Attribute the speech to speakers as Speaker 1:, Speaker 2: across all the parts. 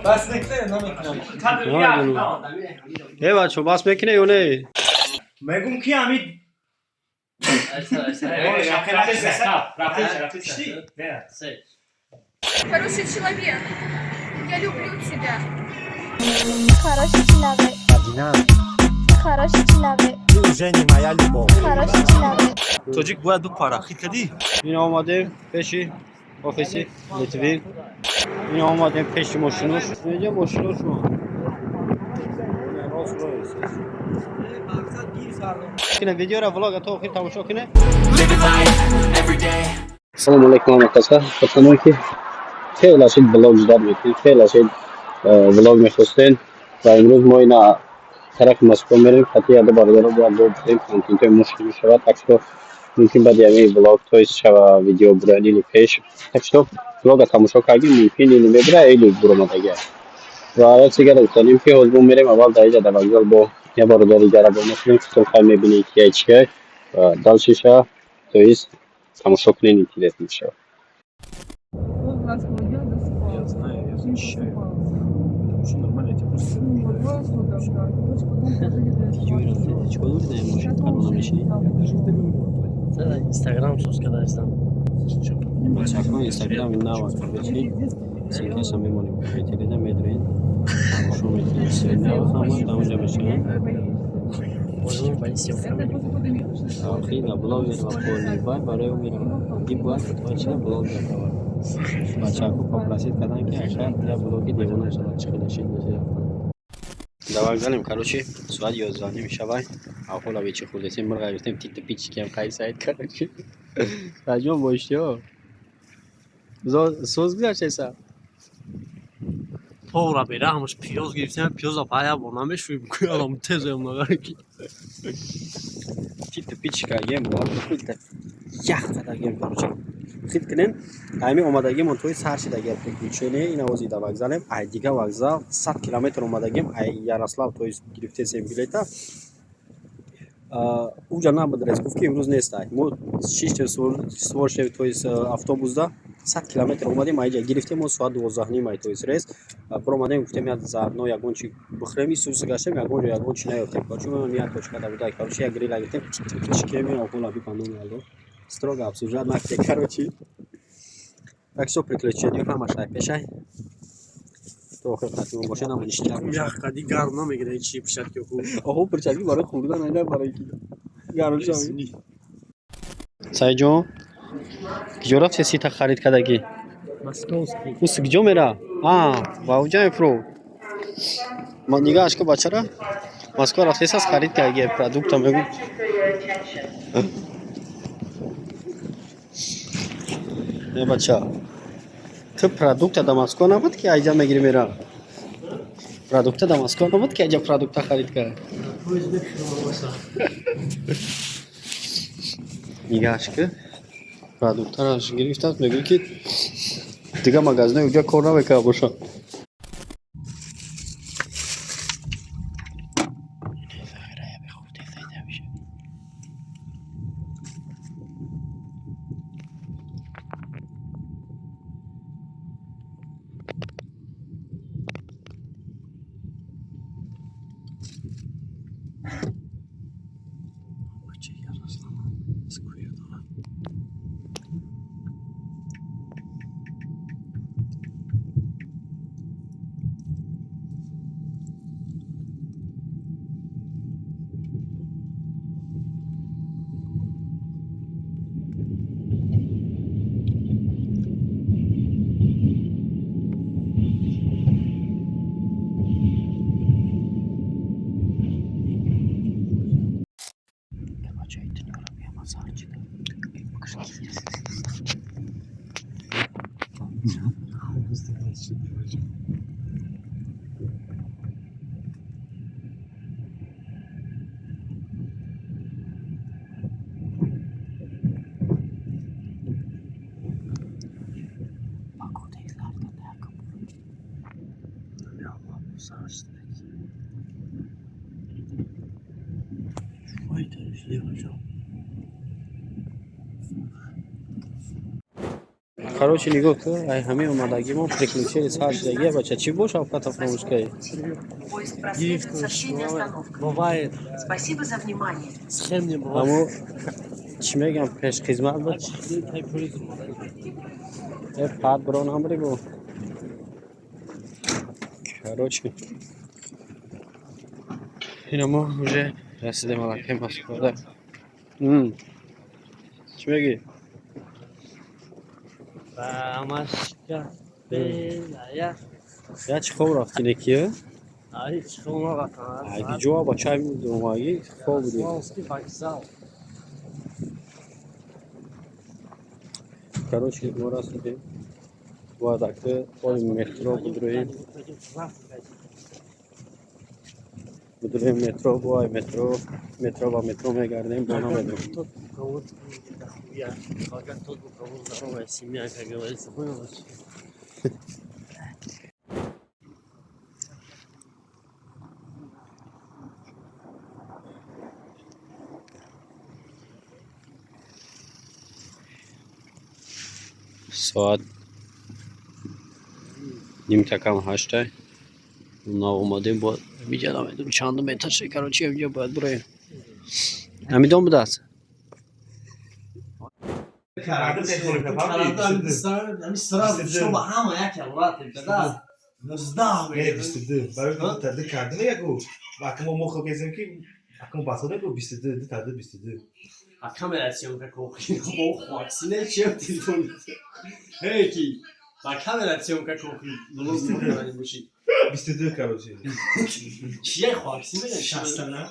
Speaker 1: بس نکنه نمیتونم
Speaker 2: ای بچه بس میکنه یا نه؟
Speaker 1: میگم کی امید
Speaker 3: Хороший человек. Я люблю тебя.
Speaker 4: Хороший человек. Хороший человек.
Speaker 1: Ты уже не моя любовь.
Speaker 4: Хороший человек.
Speaker 1: Тоджик باید دو پارا خیلی کردی
Speaker 2: این آماده پیشی آفیسی لیتوی این آماده پیشی ماشینوش اینجا ماشینوش ما کنه ویدیو را ولاگ تا آخر تماشا کنه السلام علیکم آمکاسا خواستم که خیلی اشید بلاگ جداد میکنیم خیلی اشید بلاگ میخواستین و امروز ما اینا طرف مسکو میریم خطی یاده باردار رو باید دو بسیم کنتین توی مشکلی شود تکشتو ممکن بعد یعنی بلاگ توی شوا ویدیو برای پیش تکشتو بلاگ تماشا کردیم ممکن اینو میبره ایلو برامدگه و اول سیگر افتادیم که حضبون میریم اول در اینجا در وقتال با یه بارداری جره با مسلم که تو خیلی میبینی که چیه و دل شیشه تویست تماشا کنین اینتیلیت میشه
Speaker 1: Я знаю, я защищаю. Потому что нормально эти просто...
Speaker 5: Instagram sus kadar izlem.
Speaker 2: بچه‌ها اینستاگرام این نوار بچین سینکش هم میمونیم پیتیلیده میدونین تماشا میکنین سری نوار همون تا اونجا بشین
Speaker 5: Ozun ben istiyorum.
Speaker 2: خیلی بلاگ میره و پولی باید برای اون میره این باید که تو چیه بلاگ میره بچه‌ها کو پاپولاسی کردن که اخر یا بلاگی دیوانه شده چخیده شید میشه دوام زنیم کاروچی ساعت 11 میشوای اقول ابی چه خودتی مرغ گرفتیم تیت پیچ کم قای سایت کاروچی راجو باشیو سوز گذاشته
Speaker 5: Tovra beri almış piyoz girsen piyoza paya bonamış şu adam tezem nagar ki.
Speaker 2: تیت پیچ کا گیم بود خیلی یخ کدا گیم کاروچی خیلی کنن امی اومدگی من توی سر شده گرفت کوچنه این اوزی دا وگزالم ای دیگه وگزال 100 کیلومتر اومدگیم ای یاروسلاو توی گرفته سیم بلیتا اونجا نبود رس گفت که امروز نیست ما 6 سوار شد توی автобус دا 100 کیلومتر اومدیم اینجا گرفتیم ما ساعت 12 نیم توی رس برو اومدیم گفتیم یاد زارنو یگون چی بخریم این سوس گشتیم یگون چی نیافتیم کاچو من میاد توچکا دا بود کارش یک گریل گرفتیم چیکه می اولا بی پاندون یالو строго обсуждать на те короче так что приключения همش پیشه تو خدمتتون باشه نمون اشتباه میشه
Speaker 5: Ya kadi garna mı gire çi pişat ki ku.
Speaker 2: آهو پرچاکی برای خوردن اینا برای کی گارو شامی سای جون کجا رفتی سیتا خرید کردگی
Speaker 5: Moskovski.
Speaker 2: اوس کجا میره با اونجا فرو ما نگاهش که بچه مسکو رفتی ساز خرید کردگی پروداکت میگو نه بچه تو پروداکت دا مسکو نبود که اینجا میگیری میره پروداکت دا مسکو نبود که اینجا پروداکت خرید کرد نگاهش که پروداکت راش گرفت است میگه که دیگه مغازه اونجا کار نمیکنه باشه Короче, нигоҳ кун, ай ҳамин омадаги мо приключение с ҳаштаги бача чӣ бо шавкат фромӯшкаи?
Speaker 6: Поезд просвет. Сообщение остановки.
Speaker 5: Буває.
Speaker 6: Спасибо за внимание.
Speaker 5: Схем не було.
Speaker 2: Аммо чӣ мегам пешхизмат буд? Пад биро намригу. Короче, ина мо уже расидем алакай Москвада. Чӣ меги?
Speaker 5: Рамашка белая.
Speaker 2: Я чӣ хоб рафтӣ некия?
Speaker 5: Ай, чхома ватан.
Speaker 2: Аги ҷоа ба чай думаги хоб буди.
Speaker 5: Москва вокзал.
Speaker 2: Короче, мо расидем. Бояд акта ои метро будуроем. Будуроем метро, бояй метро. Метро ба метро мегардем, бо намедем.
Speaker 5: Тот кого-то я. Пока тот у кого здоровая семья, как говорится, понял?
Speaker 2: Соат нимтакам 8 нав омадем бояд миҷа намедум чанд метр ше. Короче инҷа бояд буроем. Ҳамидон будааст?
Speaker 5: Камера съемка кухни, бог, сильнее, чем телефон. Эй, ки, камера съемка кухни, ну, не мучи.
Speaker 7: 22 короче.
Speaker 5: Чья хваксина? Шастана.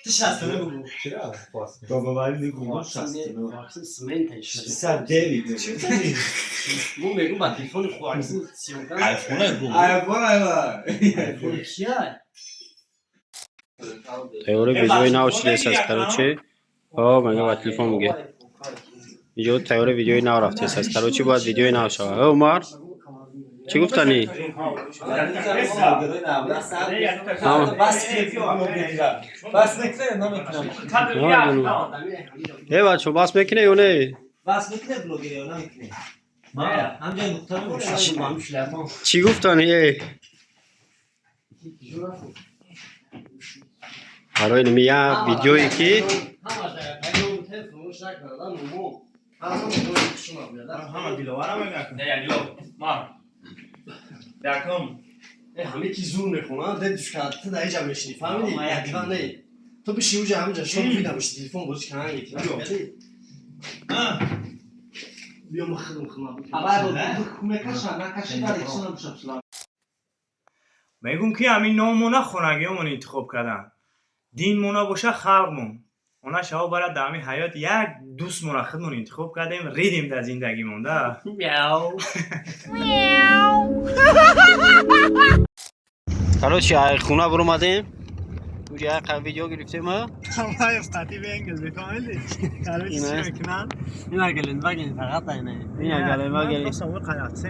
Speaker 5: Ты шастана был?
Speaker 7: Вчера классно. Бабавали не гулял шастана.
Speaker 5: Хваксин смента еще.
Speaker 7: 69. Чё ты?
Speaker 5: Ну, мегу ба телефон хваксин съемка.
Speaker 7: Айфон гулял. Айфон
Speaker 5: Айфон чья?
Speaker 2: Теория видеои наушилес аст, короче. О, мага ба телефон миге. Иҷо теория видеои нав рафтес аст. Короче, бояд видеои нав шавад. О, Умар. Чӣ гуфтанӣ? Е бачо, бас мекунӣ ё не? Чӣ гуфтанӣ? برای نمیه ویدیویی که
Speaker 5: همه کی زور میخونه دلش کرد تو در اینجا میشینی فهمیدی؟ یعنی تو بشی اونجا همونجا شما میدم تلفن بروش کنن یکی بیا مخدم خونه
Speaker 8: میگم که همین نامونا خونگیمون انتخاب کردن دین مونا باشه خلقمون اونا شما برای دامی حیات یک دوست مونا خودمون انتخاب کردیم ریدیم در زندگی مونده
Speaker 5: میاو
Speaker 2: короче خونه برو اومدیم اونجا یک ویدیو گرفتیم ها
Speaker 8: همه استاتی به انگلیسی کاملی
Speaker 2: اینه
Speaker 5: اینا گلن واگن فقط اینه
Speaker 2: اینا گلن واگن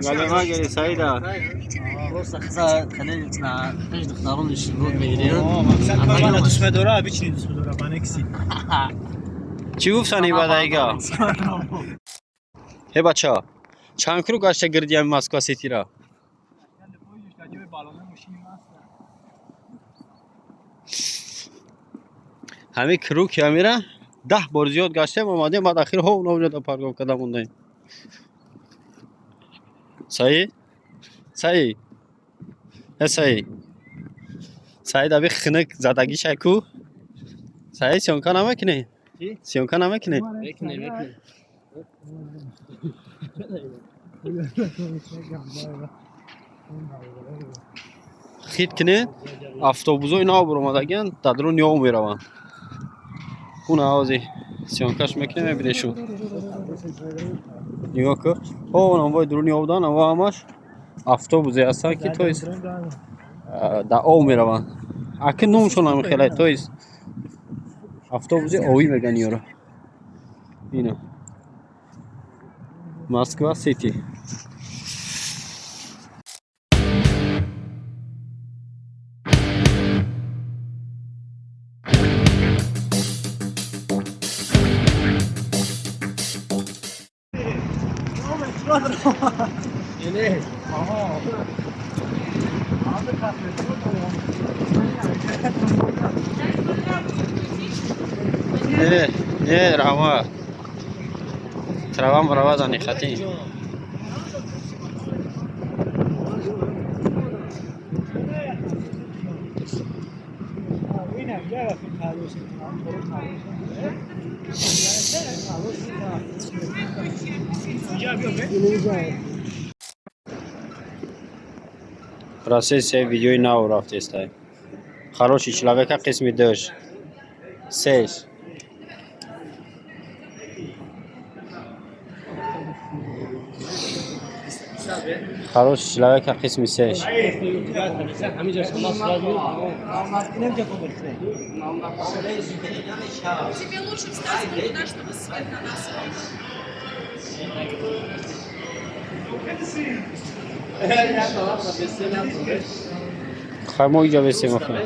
Speaker 2: گلن واگن سعیدا
Speaker 5: واسه خزا خلينا نطلع ايش تختارون الشروط بيجريون
Speaker 8: انا دوست داره بچینی دوست داره بانکسی
Speaker 2: چی گفتنی بعدایگا هی بچا چند کرو گشته گردیم مسکو سیتی را همه کرو که میره 10 بار زیاد گشتیم اومدیم بعد اخیر ها اونجا تا پارکینگ کردم موندیم صحیح صحیح صحیح صحیح دبی خنک زدگی شکو صحیح سیونکا نمیکنی سیونکا نمیکنی
Speaker 5: بکنه
Speaker 2: خید کنه افطوبوزای نو برامدگن تدرو نیو میرون اون آوازی سیونکاش میکنه میبینه شو نگاه که اون وای درو نیو دان و همش افطوبوزی هستن که تویز در او میرون اکن نومشون هم خیلی تویز افطوبوزی اوی میگن یورو اینو مسکو سیتی روا ترام روا زنی خطی Россия все видео и на урав тестай. Хороший человек, как ты дашь. Сеш. Хороший человек, как ты сеш.
Speaker 3: Тебе лучше встать вот туда, чтобы свет на нас
Speaker 2: خواهی اینجا بسیم اخواه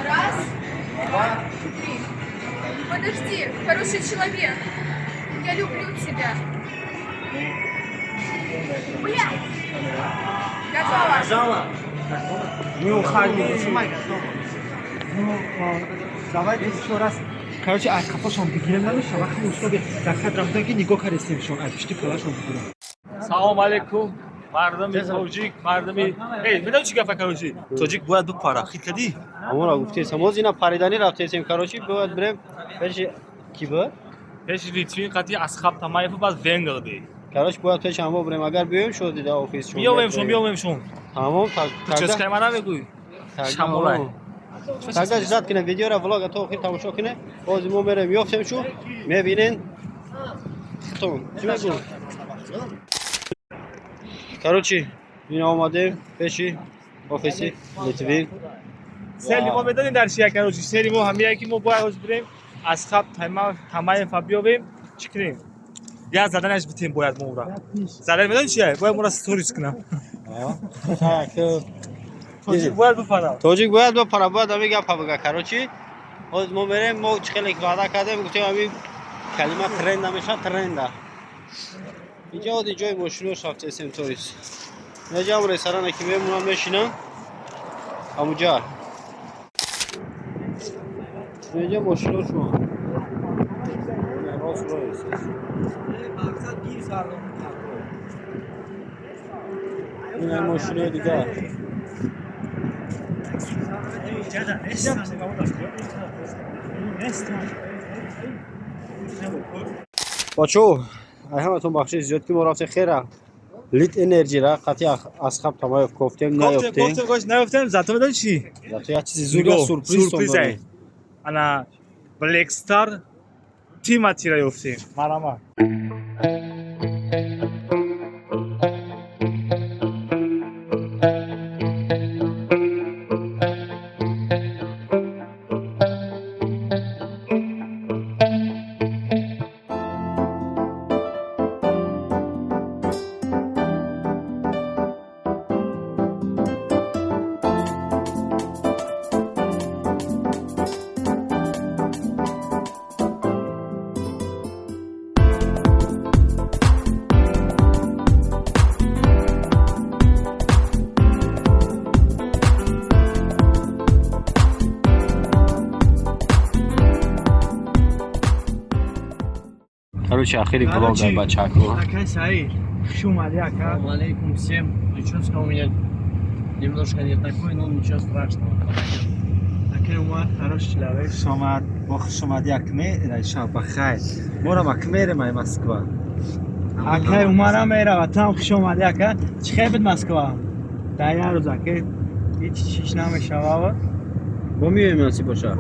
Speaker 3: Раз, два, три. Подожди, хороший человек. Я люблю тебя. Бля! Готово.
Speaker 9: давайте еще раз. Короче, از کفاشون بگیرم نمیشه وقتی استاد در خط رفتن که نگاه کردیم شما از پشت پلاشون بگیرم.
Speaker 1: سلام علیکم مردم توجیک مردم میدونی چی گفت کروشی توجیک باید بپره خیلی کدی
Speaker 2: همون را گفتی سموز اینا پریدانی رفته سیم کروشی باید بریم پیش کی بود
Speaker 1: پیش لیتوین قطعی از خط تمایف باز ونگل بی
Speaker 2: کروش باید پیش هم بریم اگر بیایم شد دیده آفیس شون
Speaker 1: بیایم شون
Speaker 2: تمام
Speaker 1: چیز که من نمیگوی شمولای
Speaker 2: تاگه زد کنه ویدیو را ولاگ تا آخر تماشا کنه باز ما میریم میافتیم شو میبینین ختم چی میگم کروچی این آماده پیشی آفیسی لیتوین
Speaker 1: سری ما بدونین در شیعه کروچی سری ما همیه که ما باید بریم از خط تمایف بیایم چی کنیم یا زدنش بتیم باید ما را زدن میدونی چیه باید ما را ستوریز کنم توجیک باید بپره
Speaker 2: توجیک باید بپره باید همی گپ بگه کروچی باز ما بریم ما خیلی وعده کردیم گفتیم همین کلمه ترند نمیشه ترنده اینجا دی جای مشروع رفته اسم توریست اینجا هم رستوران که میمونم میشینم همونجا اینجا مشروع شما راست رویست این مشروع دیگه بچو همتون بخشش زیاد که ما رفتیم خیره لیت انرژی را قطعی از خب تمایف گفتیم
Speaker 1: نیفتیم زدتو میدونی چی؟
Speaker 2: زدتو یه چیزی زوری سورپریز
Speaker 1: انا بلک ستار تیماتی را یفتیم مرامه
Speaker 2: короче ахири блог дар бачако.
Speaker 8: Ака Саид, хуш омади ака.
Speaker 5: Алейкум всем. Прическа у меня немножко не такой, но ничего страшного.
Speaker 8: Ака умад, хорош человек.
Speaker 9: شما با شما یک مهر شب بخیر ما را مکمر مای مسکو
Speaker 8: Ака умара мера ватан хуш омади ака. Чӣ бед Москва? Дар як рӯз ака ҳеч чиш намешавад.
Speaker 2: Бо миёем аси боша.